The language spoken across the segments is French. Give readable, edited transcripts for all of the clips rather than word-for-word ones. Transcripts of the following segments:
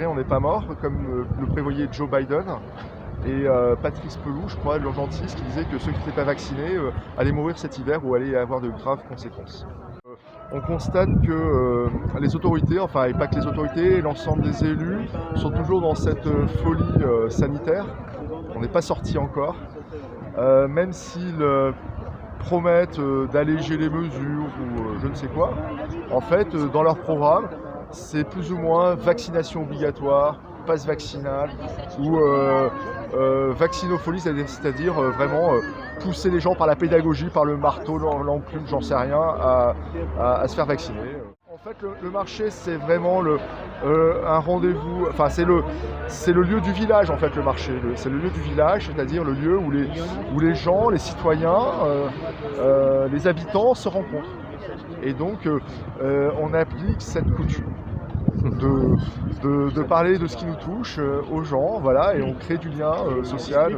on n'est pas mort, comme le prévoyait Joe Biden. Et Patrice Pelou, je crois, l'urgentiste, qui disait que ceux qui n'étaient pas vaccinés allaient mourir cet hiver ou allaient avoir de graves conséquences. On constate que les autorités, enfin et pas que les autorités, l'ensemble des élus sont toujours dans cette folie sanitaire. On n'est pas sorti encore, même s'ils promettent d'alléger les mesures ou je ne sais quoi. En fait, dans leur programme, c'est plus ou moins vaccination obligatoire, passe vaccinal ou vaccinopholie, c'est-à-dire vraiment pousser les gens par la pédagogie, par le marteau, l'enclume, j'en sais rien, à se faire vacciner. En fait, le marché, c'est vraiment un rendez-vous, enfin c'est le lieu du village en fait, le marché. C'est le lieu du village, c'est-à-dire le lieu où les gens, les citoyens, les habitants se rencontrent. Et donc, on applique cette coutume de parler de ce qui nous touche aux gens, voilà, et on crée du lien social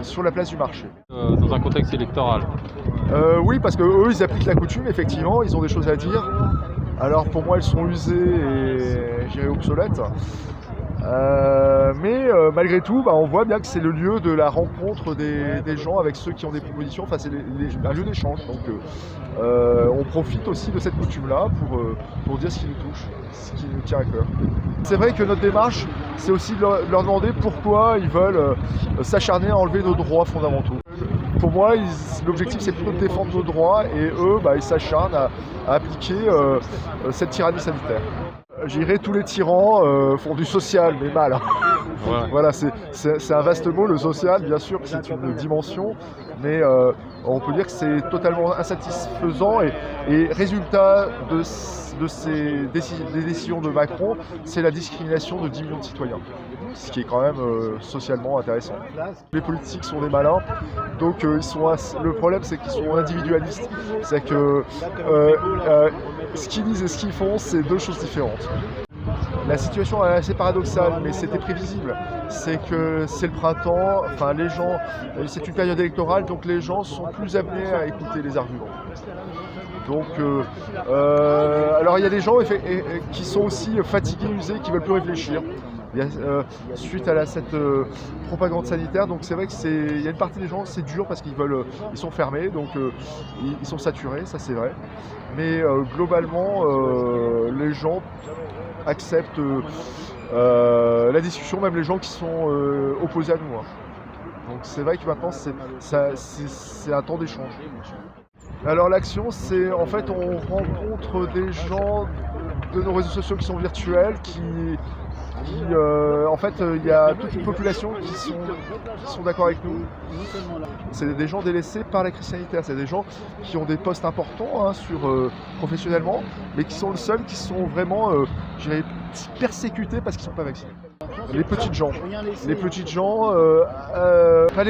sur la place du marché. Dans un contexte électoral. Oui, parce qu'eux, ils appliquent la coutume, effectivement, ils ont des choses à dire. Alors pour moi, elles sont usées et je dirais obsolètes. Mais malgré tout, on voit bien que c'est le lieu de la rencontre des gens avec ceux qui ont des propositions, enfin c'est un lieu d'échange. Donc on profite aussi de cette coutume-là pour dire ce qui nous touche, ce qui nous tient à cœur. C'est vrai que notre démarche, c'est aussi de leur demander pourquoi ils veulent s'acharner à enlever nos droits fondamentaux. Pour moi, l'objectif c'est plutôt de défendre nos droits et eux, ils s'acharnent à appliquer cette tyrannie sanitaire. J'irais tous les tyrans font du social, mais mal. Ouais. Voilà, c'est un vaste mot, le social, bien sûr, c'est une dimension, mais on peut dire que c'est totalement insatisfaisant et résultat des décisions de Macron, c'est la discrimination de 10 millions de citoyens, ce qui est quand même socialement intéressant. Les politiques sont des malins, donc le problème c'est qu'ils sont individualistes, c'est que ce qu'ils disent et ce qu'ils font, c'est deux choses différentes. La situation est assez paradoxale, mais c'était prévisible. C'est que c'est le printemps, enfin les gens, c'est une période électorale, donc les gens sont plus amenés à écouter les arguments. Donc, alors il y a des gens qui sont aussi fatigués, usés, qui veulent plus réfléchir. Suite à cette propagande sanitaire, donc c'est vrai qu'il y a une partie des gens, c'est dur parce qu'ils sont fermés, donc ils sont saturés, ça c'est vrai. Mais globalement, les gens acceptent la discussion, même les gens qui sont opposés à nous. Donc c'est vrai que maintenant c'est un temps d'échange. Alors l'action, c'est en fait on rencontre des gens de nos réseaux sociaux qui sont virtuels, en fait, il y a toute une population qui sont d'accord avec nous. C'est des gens délaissés par la crise sanitaire, c'est des gens qui ont des postes importants professionnellement, mais qui sont les seuls qui sont vraiment persécutés parce qu'ils ne sont pas vaccinés. Les petites gens, pas les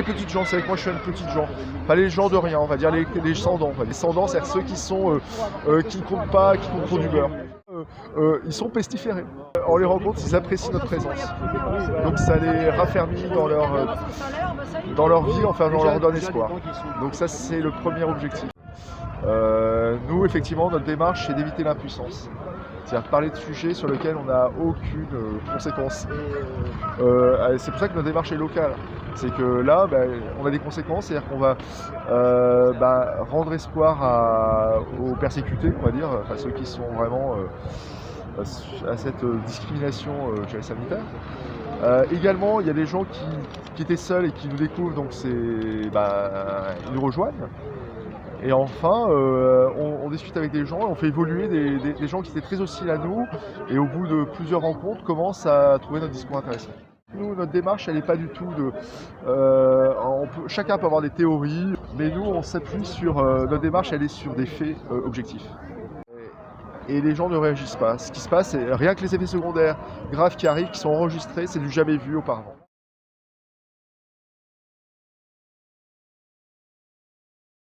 petites gens, c'est avec moi je suis une petite gens, pas les gens de rien, on va dire les sans-dents. Les sans-dents, c'est ceux qui ne comptent pas, qui comptent pour du beurre. Ils sont pestiférés. On les rencontre, ils apprécient notre présence. Donc ça les raffermit dans leur vie, enfin on leur donne espoir. Donc ça c'est le premier objectif. Nous effectivement notre démarche c'est d'éviter l'impuissance. C'est-à-dire de parler de sujets sur lesquels on n'a aucune conséquence. C'est pour ça que notre démarche est locale. C'est que là, on a des conséquences, c'est-à-dire qu'on va rendre espoir aux persécutés, on va dire, enfin ceux qui sont vraiment à cette discrimination sanitaire. Également, il y a des gens qui étaient seuls et qui nous découvrent, donc ils nous rejoignent. Et enfin, on discute avec des gens, on fait évoluer des gens qui étaient très hostiles à nous, et au bout de plusieurs rencontres, commencent à trouver notre discours intéressant. Nous, notre démarche, elle n'est pas du tout chacun peut avoir des théories, mais nous, on s'appuie sur notre démarche, elle est sur des faits objectifs. Et les gens ne réagissent pas. Ce qui se passe, c'est rien que les effets secondaires graves qui arrivent, qui sont enregistrés, c'est du jamais vu auparavant.